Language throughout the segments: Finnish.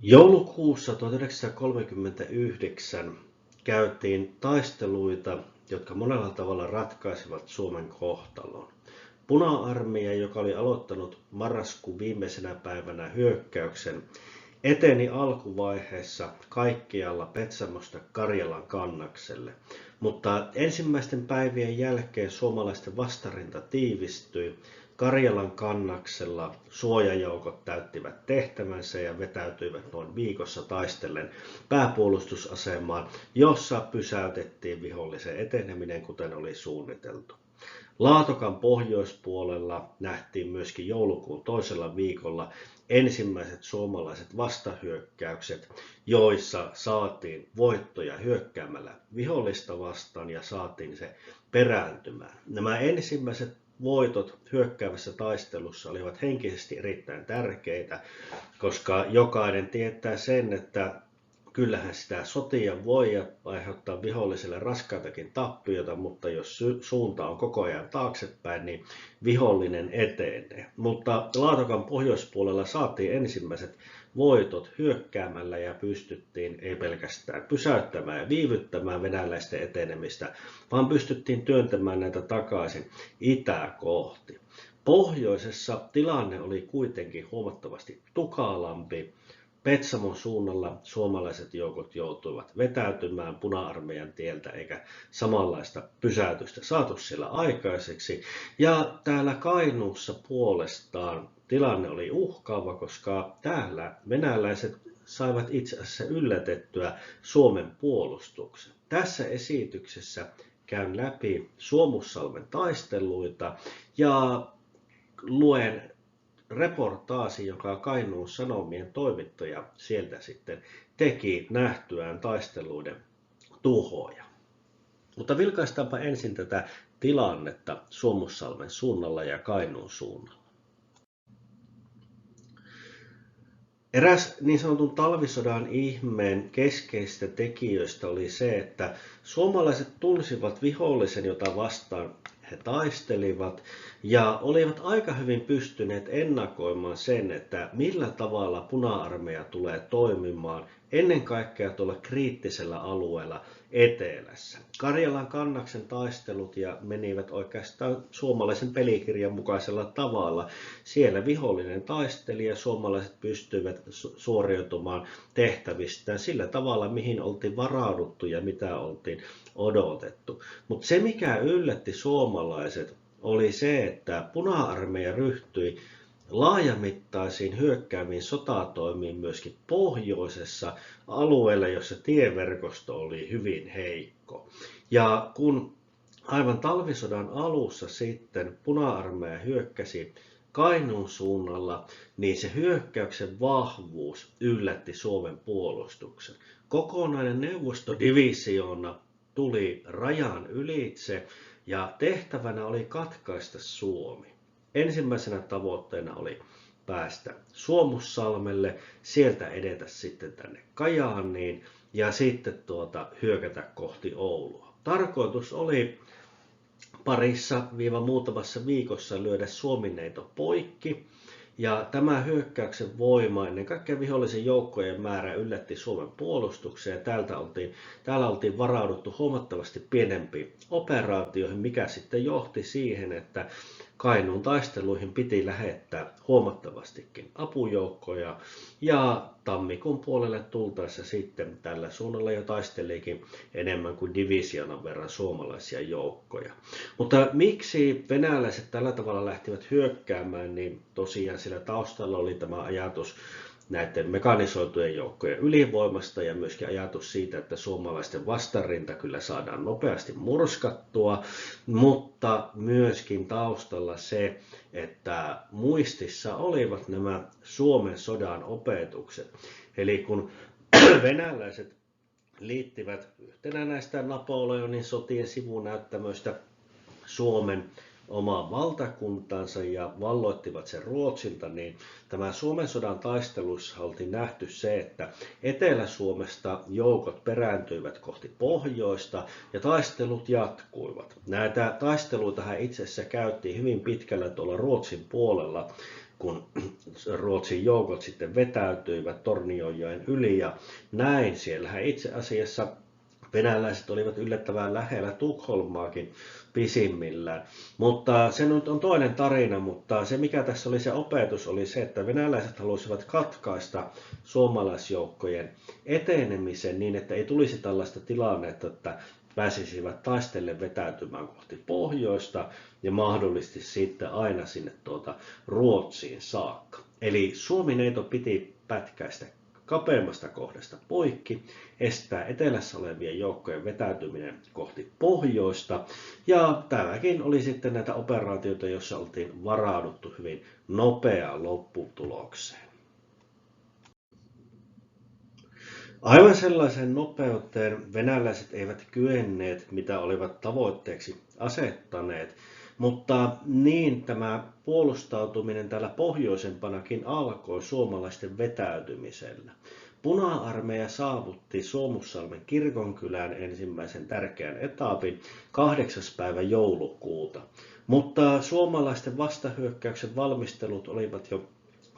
Joulukuussa 1939 käytiin taisteluita, jotka monella tavalla ratkaisivat Suomen kohtalon. Puna-armeija, joka oli aloittanut marraskuun viimeisenä päivänä hyökkäyksen, eteni alkuvaiheessa kaikkialla Petsamosta Karjalan kannakselle, mutta ensimmäisten päivien jälkeen suomalaisten vastarinta tiivistyi. Karjalan kannaksella suojajoukot täyttivät tehtävänsä ja vetäytyivät noin viikossa taistellen pääpuolustusasemaan, jossa pysäytettiin vihollisen eteneminen, kuten oli suunniteltu. Laatokan pohjoispuolella nähtiin myöskin joulukuun toisella viikolla ensimmäiset suomalaiset vastahyökkäykset, joissa saatiin voittoja hyökkäämällä vihollista vastaan ja saatiin se perääntymään. Nämä ensimmäiset voitot hyökkäävässä taistelussa olivat henkisesti erittäin tärkeitä, koska jokainen tietää sen, että kyllähän sitä sotia voi aiheuttaa viholliselle raskaitakin tappioita, mutta jos suunta on koko ajan taaksepäin, niin vihollinen etenee. Mutta Laatokan pohjoispuolella saatiin ensimmäiset voitot hyökkäämällä ja pystyttiin ei pelkästään pysäyttämään ja viivyttämään venäläisten etenemistä, vaan pystyttiin työntämään näitä takaisin itää kohti. Pohjoisessa tilanne oli kuitenkin huomattavasti tukalampi. Petsamon suunnalla suomalaiset joukot joutuivat vetäytymään Puna-armeijan tieltä eikä samanlaista pysäytystä saatu siellä aikaiseksi. Ja täällä Kainuussa puolestaan tilanne oli uhkaava, koska täällä venäläiset saivat itse asiassa yllätettyä Suomen puolustuksen. Tässä esityksessä käyn läpi Suomussalmen taisteluita ja luen reportaasi, joka Kainuun Sanomien toimittaja sieltä sitten teki nähtyään taisteluiden tuhoja. Mutta vilkaistaanpa ensin tätä tilannetta Suomussalmen suunnalla ja Kainuun suunnalla. Eräs niin sanotun talvisodan ihmeen keskeisistä tekijöistä oli se, että suomalaiset tunsivat vihollisen, jota vastaan he taistelivat, ja olivat aika hyvin pystyneet ennakoimaan sen, että millä tavalla Puna-armeija tulee toimimaan ennen kaikkea tuolla kriittisellä alueella etelässä. Karjalan kannaksen taistelut ja menivät oikeastaan suomalaisen pelikirjan mukaisella tavalla. Siellä vihollinen taisteli ja suomalaiset pystyivät suoriutumaan tehtävistään sillä tavalla, mihin oltiin varauduttu ja mitä oltiin odotettu. Mutta se, mikä yllätti suomalaiset, oli se, että Puna-armeija ryhtyi laajamittaisiin hyökkääviin sotatoimiin myöskin pohjoisessa alueella, jossa tieverkosto oli hyvin heikko. Ja kun aivan talvisodan alussa sitten Puna-armeija hyökkäsi Kainuun suunnalla, niin se hyökkäyksen vahvuus yllätti Suomen puolustuksen. Kokonainen neuvostodivisioona tuli rajan ylitse ja tehtävänä oli katkaista Suomi. Ensimmäisenä tavoitteena oli päästä Suomussalmelle, sieltä edetä sitten tänne Kajaaniin ja sitten hyökätä kohti Oulua. Tarkoitus oli muutamassa viikossa lyödä Suomineito poikki. Ja tämä hyökkäyksen voima, ennen kaikkea vihollisen joukkojen määrä yllätti Suomen puolustukseen ja täällä oltiin varauduttu huomattavasti pienempiin operaatioihin, mikä sitten johti siihen, että Kainuun taisteluihin piti lähettää huomattavastikin apujoukkoja ja tammikuun puolelle tultaessa sitten tällä suunnalla jo taistelikin enemmän kuin divisioonan verran suomalaisia joukkoja. Mutta miksi venäläiset tällä tavalla lähtivät hyökkäämään, niin tosiaan sillä taustalla oli tämä ajatus näiden mekanisoitujen joukkojen ylivoimasta ja myöskin ajatus siitä, että suomalaisten vastarinta kyllä saadaan nopeasti murskattua, mutta myöskin taustalla se, että muistissa olivat nämä Suomen sodan opetukset. Eli kun venäläiset liittivät yhtenä näistä Napoleonin sotien sivunäyttämöistä Suomen omaan valtakuntaansa ja valloittivat sen Ruotsilta, niin tämä Suomen sodan taistelussa oltiin nähty se, että Etelä-Suomesta joukot perääntyivät kohti pohjoista ja taistelut jatkuivat. Näitä taisteluita itse asiassa käytiin hyvin pitkällä tuolla Ruotsin puolella, kun Ruotsin joukot sitten vetäytyivät Tornionjoen yli ja näin. Siellähän itse asiassa venäläiset olivat yllättävän lähellä Tukholmaakin pisimmillään. Mutta se nyt on toinen tarina, mutta se mikä tässä oli se opetus oli se, että venäläiset halusivat katkaista suomalaisjoukkojen etenemisen niin, että ei tulisi tällaista tilannetta, että pääsisivät taistellen vetäytymään kohti pohjoista ja mahdollisesti sitten aina sinne Ruotsiin saakka. Eli Suomi-neito piti pätkäistä kapeammasta kohdasta poikki, estää etelässä olevien joukkojen vetäytyminen kohti pohjoista. Ja tämäkin oli sitten näitä operaatioita, joissa oltiin varauduttu hyvin nopeaan lopputulokseen. Aivan sellaiseen nopeuteen venäläiset eivät kyenneet, mitä olivat tavoitteeksi asettaneet, mutta niin tämä puolustautuminen täällä pohjoisempanakin alkoi suomalaisten vetäytymisellä. Puna-armeija saavutti Suomussalmen kirkonkylään ensimmäisen tärkeän etapin 8. päivä joulukuuta, mutta suomalaisten vastahyökkäyksen valmistelut olivat jo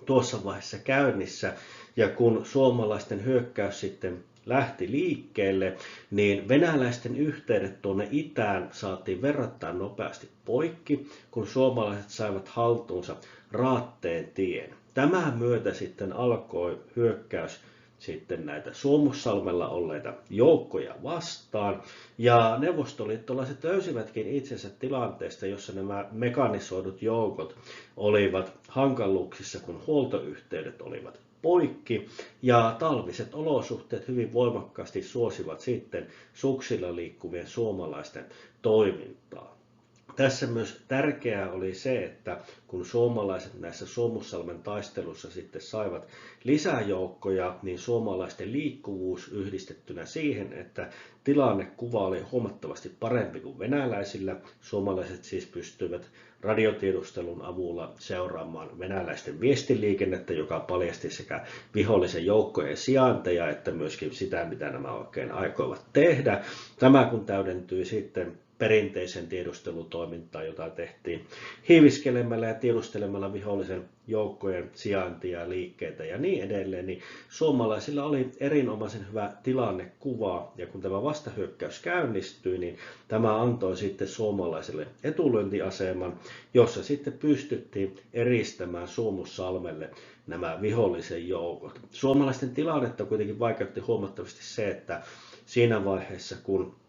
tuossa vaiheessa käynnissä, ja kun suomalaisten hyökkäys sitten lähti liikkeelle, niin venäläisten yhteydet tuonne itään saatiin verrattain nopeasti poikki, kun suomalaiset saivat haltuunsa Raatteen tien. Tämän myötä sitten alkoi hyökkäys sitten näitä Suomussalmella olleita joukkoja vastaan, ja neuvostoliittolaiset löysivätkin itsensä tilanteesta, jossa nämä mekanisoidut joukot olivat hankaluuksissa, kun huoltoyhteydet olivat poikki, ja talviset olosuhteet hyvin voimakkaasti suosivat sitten suksilla liikkuvien suomalaisten toimintaa. Tässä myös tärkeää oli se, että kun suomalaiset näissä Suomussalmen taistelussa sitten saivat lisäjoukkoja, niin suomalaisten liikkuvuus yhdistettynä siihen, että tilannekuva oli huomattavasti parempi kuin venäläisillä. Suomalaiset siis pystyivät radiotiedustelun avulla seuraamaan venäläisten viestiliikennettä, joka paljasti sekä vihollisen joukkojen sijainteja että myöskin sitä, mitä nämä oikein aikoivat tehdä. Tämä kun täydentyi sitten perinteisen tiedustelutoimintaan, jota tehtiin hiiviskelemällä ja tiedustelemalla vihollisen joukkojen sijaintia, liikkeitä ja niin edelleen, niin suomalaisilla oli erinomaisen hyvä tilannekuva, ja kun tämä vastahyökkäys käynnistyi, niin tämä antoi sitten suomalaisille etulyöntiaseman, jossa sitten pystyttiin eristämään Suomussalmelle nämä vihollisen joukot. Suomalaisten tilannetta kuitenkin vaikeutti huomattavasti se, että siinä vaiheessa, kun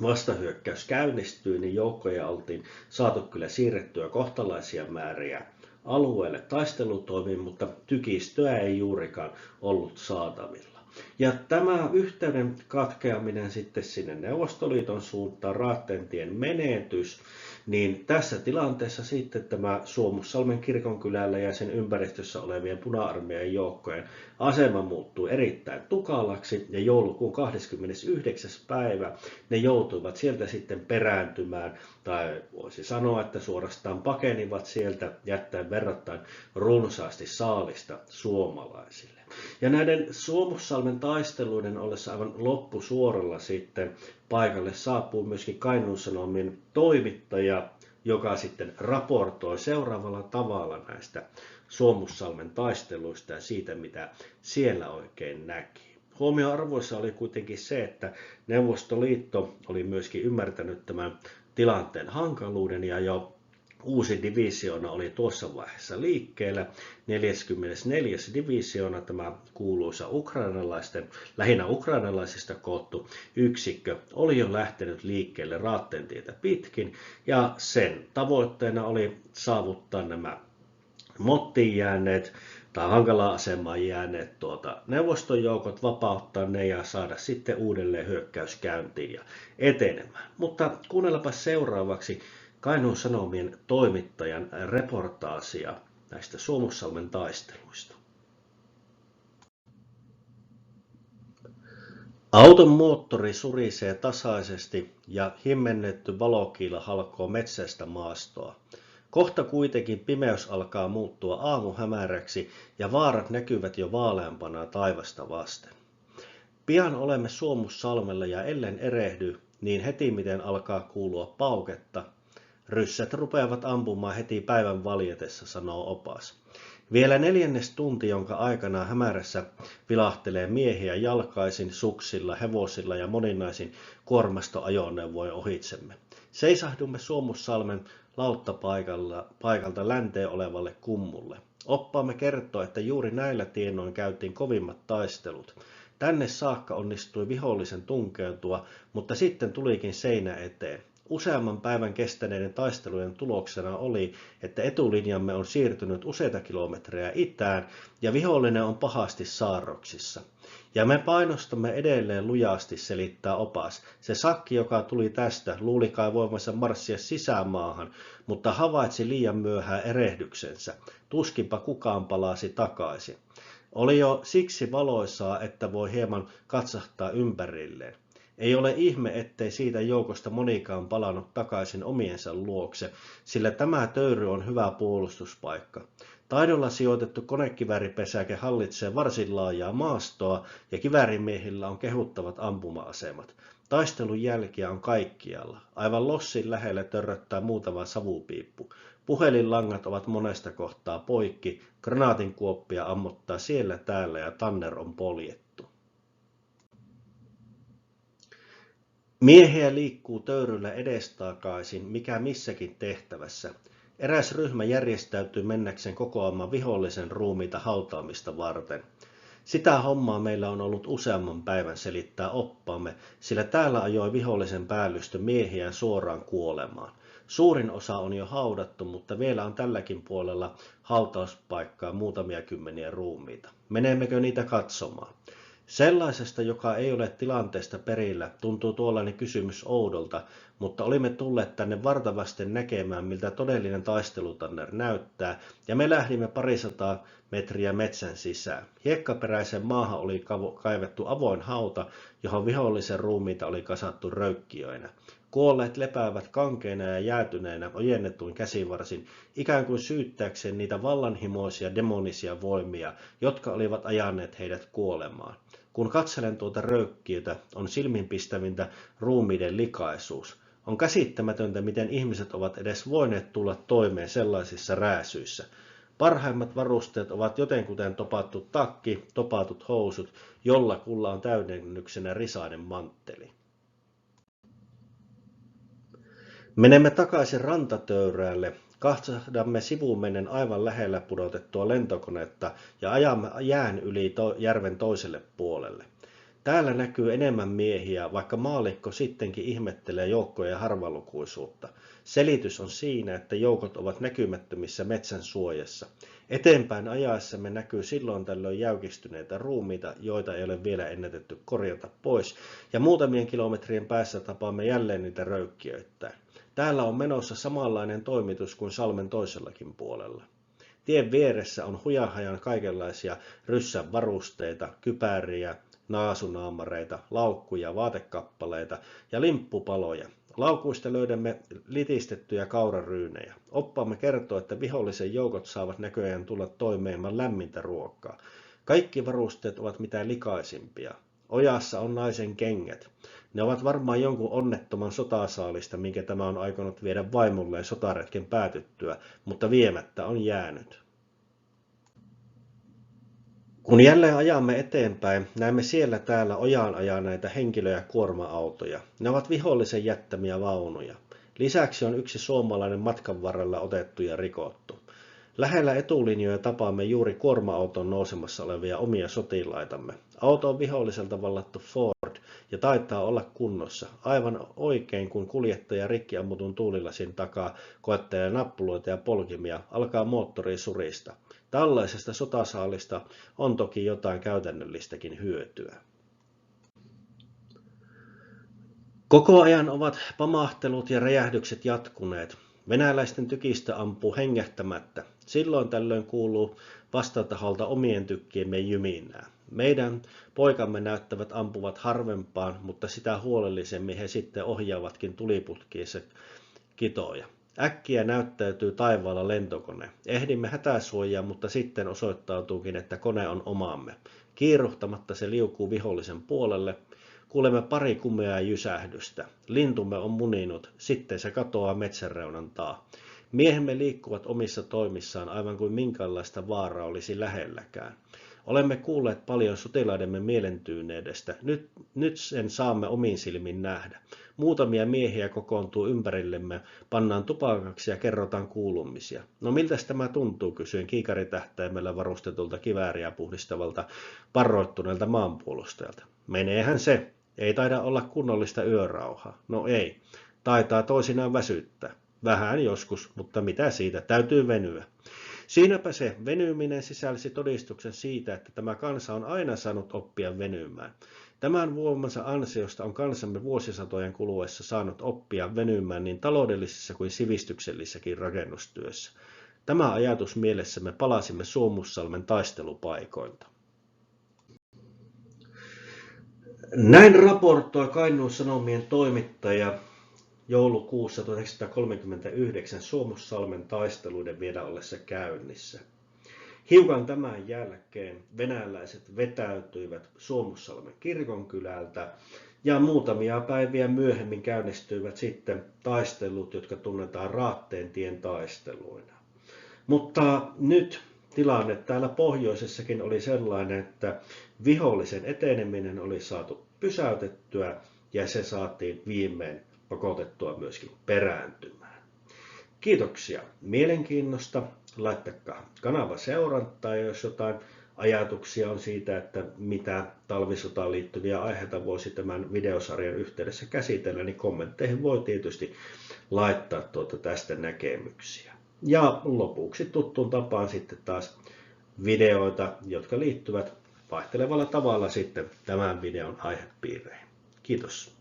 vastahyökkäys käynnistyi, niin joukkoja oltiin saatu kyllä siirrettyä kohtalaisia määriä alueelle taistelutoimiin, mutta tykistöä ei juurikaan ollut saatavilla. Ja tämä yhteyden katkeaminen sitten sinne Neuvostoliiton suuntaan, Raattentien menetys, niin tässä tilanteessa sitten tämä Suomussalmen kirkonkylällä ja sen ympäristössä olevien puna-armeijan joukkojen asema muuttui erittäin tukalaksi, ja joulukuun 29. päivä ne joutuivat sieltä sitten perääntymään, tai voisi sanoa, että suorastaan pakenivat sieltä jättäen verrattain runsaasti saalista suomalaisille. Ja näiden Suomussalmen taisteluiden ollessa aivan loppusuoralla sitten paikalle saapuu myöskin Kainuun Sanomien toimittaja, joka sitten raportoi seuraavalla tavalla näistä Suomussalmen taisteluista ja siitä, mitä siellä oikein näki. Huomioarvoissa oli kuitenkin se, että Neuvostoliitto oli myöskin ymmärtänyt tämän tilanteen hankaluuden, ja jo uusi divisioona oli tuossa vaiheessa liikkeellä. 44. divisioona, tämä kuuluisa lähinnä ukrainalaisista koottu yksikkö, oli jo lähtenyt liikkeelle Raattentietä pitkin, ja sen tavoitteena oli saavuttaa nämä mottiin jääneet tai hankalaan asemaan jääneet neuvostojoukot, vapauttaa ne ja saada sitten uudelleen hyökkäys käyntiin ja etenemään. Mutta kuunnellaanpa seuraavaksi Kainuun Sanomien toimittajan reportaasia näistä Suomussalmen taisteluista. Auton moottori surisee tasaisesti ja himmennetty valokiila halkoo metsäistä maastoa. Kohta kuitenkin pimeys alkaa muuttua aamuhämäräksi ja vaarat näkyvät jo vaaleampana taivasta vasten. Pian olemme Suomussalmella, ja ellen erehdy, niin heti miten alkaa kuulua pauketta. Ryssät rupeavat ampumaan heti päivän valjetessa, sanoo opas. Vielä 4. tunti, jonka aikana hämärässä vilahtelee miehiä jalkaisin, suksilla, hevosilla ja moninaisin kuormastoajoneuvoin ohitsemme. Seisahdumme Suomussalmen lauttapaikalta länteen olevalle kummulle. Oppaamme kertoo, että juuri näillä tienoin käytiin kovimmat taistelut. Tänne saakka onnistui vihollisen tunkeutua, mutta sitten tulikin seinä eteen. Useamman päivän kestäneiden taistelujen tuloksena oli, että etulinjamme on siirtynyt useita kilometrejä itään ja vihollinen on pahasti saarroksissa. Ja me painostamme edelleen lujasti, selittää opas. Se sakki, joka tuli tästä, luuli kai voimansa marssia sisämaahan, mutta havaitsi liian myöhään erehdyksensä. Tuskinpa kukaan palasi takaisin. Oli jo siksi valoisaa, että voi hieman katsahtaa ympärilleen. Ei ole ihme, ettei siitä joukosta monikaan palannut takaisin omiensa luokse, sillä tämä töyry on hyvä puolustuspaikka. Taidolla sijoitettu konekivääripesäke hallitsee varsin laajaa maastoa ja kiväärimiehillä on kehuttavat ampuma-asemat. Taistelun jälkiä on kaikkialla. Aivan lossin lähellä törröttää muutama savupiippu. Puhelinlangat ovat monesta kohtaa poikki, granaatinkuoppia ammottaa siellä täällä ja tanner on poljettu. Miehiä liikkuu töyryllä edestakaisin, mikä missäkin tehtävässä. Eräs ryhmä järjestäytyy mennäkseen kokoamaan vihollisen ruumiita hautaamista varten. Sitä hommaa meillä on ollut useamman päivän, selittää oppaamme, sillä täällä ajoi vihollisen päällystö miehiään suoraan kuolemaan. Suurin osa on jo haudattu, mutta vielä on tälläkin puolella hautauspaikkaa muutamia kymmeniä ruumiita. Menemmekö niitä katsomaan? Sellaisesta, joka ei ole tilanteesta perillä, tuntuu tuollainen kysymys oudolta, mutta olimme tulleet tänne vartavasten näkemään, miltä todellinen taistelutanner näyttää, ja me lähdimme 200 metriä metsän sisään. Hiekkaperäisen maahan oli kaivettu avoin hauta, johon vihollisen ruumiita oli kasattu röykkiöinä. Kuolleet lepäävät kankeina ja jäätyneinä ojennetuin käsivarsin, ikään kuin syyttääkseen niitä vallanhimoisia demonisia voimia, jotka olivat ajaneet heidät kuolemaan. Kun katselen tuota röykkiötä, on silminpistävintä ruumiiden likaisuus. On käsittämätöntä, miten ihmiset ovat edes voineet tulla toimeen sellaisissa rääsyissä. Parhaimmat varusteet ovat jotenkuten topattu takki, topatut housut, jolla kulla on täydennyksenä risainen mantteli. Menemme takaisin rantatöyrälle, katsahdamme sivumennen aivan lähellä pudotettua lentokonetta ja ajamme jään yli järven toiselle puolelle. Täällä näkyy enemmän miehiä, vaikka maallikko sittenkin ihmettelee joukkojen harvalukuisuutta. Selitys on siinä, että joukot ovat näkymättömissä metsän suojassa. Eteenpäin ajaessamme näkyy silloin tällöin jäykistyneitä ruumiita, joita ei ole vielä ennätetty korjata pois, ja muutamien kilometrien päässä tapaamme jälleen niitä röykkiöittäin. Täällä on menossa samanlainen toimitus kuin salmen toisellakin puolella. Tien vieressä on hujahajan kaikenlaisia ryssän varusteita, kypäriä, naasunaamareita, laukkuja, vaatekappaleita ja limppupaloja. Laukuista löydämme litistettyjä kauraryynejä. Oppaamme kertoo, että vihollisen joukot saavat näköjään tulla toimeen lämmintä ruokaa. Kaikki varusteet ovat mitä likaisimpia. Ojassa on naisen kengät. Ne ovat varmaan jonkun onnettoman sotasaalista, minkä tämä on aikonut viedä vaimolleen sotaretken päätyttyä, mutta viemättä on jäänyt. Kun jälleen ajamme eteenpäin, näemme siellä täällä ojaan ajaneita henkilö- ja kuorma-autoja. Ne ovat vihollisen jättämiä vaunuja. Lisäksi on yksi suomalainen matkan varrella otettu ja rikottu. Lähellä etulinjoja tapaamme juuri kuorma-auton nousemassa olevia omia sotilaitamme. Auto on viholliselta vallattu Ford ja taitaa olla kunnossa. Aivan oikein, kun kuljettaja rikki ammutun tuulilasin takaa koettelee nappuloita ja polkimia, alkaa moottori surista. Tällaisesta sotasaalista on toki jotain käytännöllistäkin hyötyä. Koko ajan ovat pamahtelut ja räjähdykset jatkuneet. Venäläisten tykistä ampuu hengähtämättä. Silloin tällöin kuuluu vastataholta omien tykkiemme jyminää. Meidän poikamme näyttävät ampuvat harvempaan, mutta sitä huolellisemmin he sitten ohjaavatkin tuliputkiinsa kitoja. Äkkiä näyttäytyy taivaalla lentokone. Ehdimme hätäsuojaan, mutta sitten osoittautuukin, että kone on omamme. Kiiruhtamatta se liukuu vihollisen puolelle. Kuulemme pari kumeaa jysähdystä. Lintumme on muninut, sitten se katoaa metsänreunan taa. Miehemme liikkuvat omissa toimissaan aivan kuin minkäänlaista vaaraa olisi lähelläkään. Olemme kuulleet paljon sotilaidemme mielentyyneydestä. Nyt sen saamme omin silmin nähdä. Muutamia miehiä kokoontuu ympärillemme, pannaan tupakaksi ja kerrotaan kuulumisia. No miltäs tämä tuntuu, kysyin kiikaritähtäimellä varustetulta kivääriä puhdistavalta parroittuneelta maanpuolustajalta. Meneehän se. Ei taida olla kunnollista yörauhaa. No ei. Taitaa toisinaan väsyttää. Vähän joskus, mutta mitä siitä, täytyy venyä. Siinäpä se venyminen sisälsi todistuksen siitä, että tämä kansa on aina saanut oppia venymään. Tämän voimansa ansiosta on kansamme vuosisatojen kuluessa saanut oppia venymään niin taloudellisessa kuin sivistyksellisessäkin rakennustyössä. Tämä ajatus mielessämme palasimme Suomussalmen taistelupaikoilta. Näin raportoi Kainuun Sanomien toimittaja joulukuussa 1939 Suomussalmen taisteluiden vielä ollessa käynnissä. Hiukan tämän jälkeen venäläiset vetäytyivät Suomussalmen kirkonkylältä ja muutamia päiviä myöhemmin käynnistyivät sitten taistelut, jotka tunnetaan Raatteentien taisteluina. Mutta nyt tilanne täällä pohjoisessakin oli sellainen, että vihollisen eteneminen oli saatu pysäytettyä ja se saatiin viimein pakotettua myöskin perääntymään. Kiitoksia mielenkiinnosta. Laittakaa kanava seurantaa, jos jotain ajatuksia on siitä, että mitä talvisotaan liittyviä aiheita voisi tämän videosarjan yhteydessä käsitellä, niin kommentteihin voi tietysti laittaa tästä näkemyksiä. Ja lopuksi tuttuun tapaan sitten taas videoita, jotka liittyvät vaihtelevalla tavalla sitten tämän videon aihepiireihin. Kiitos.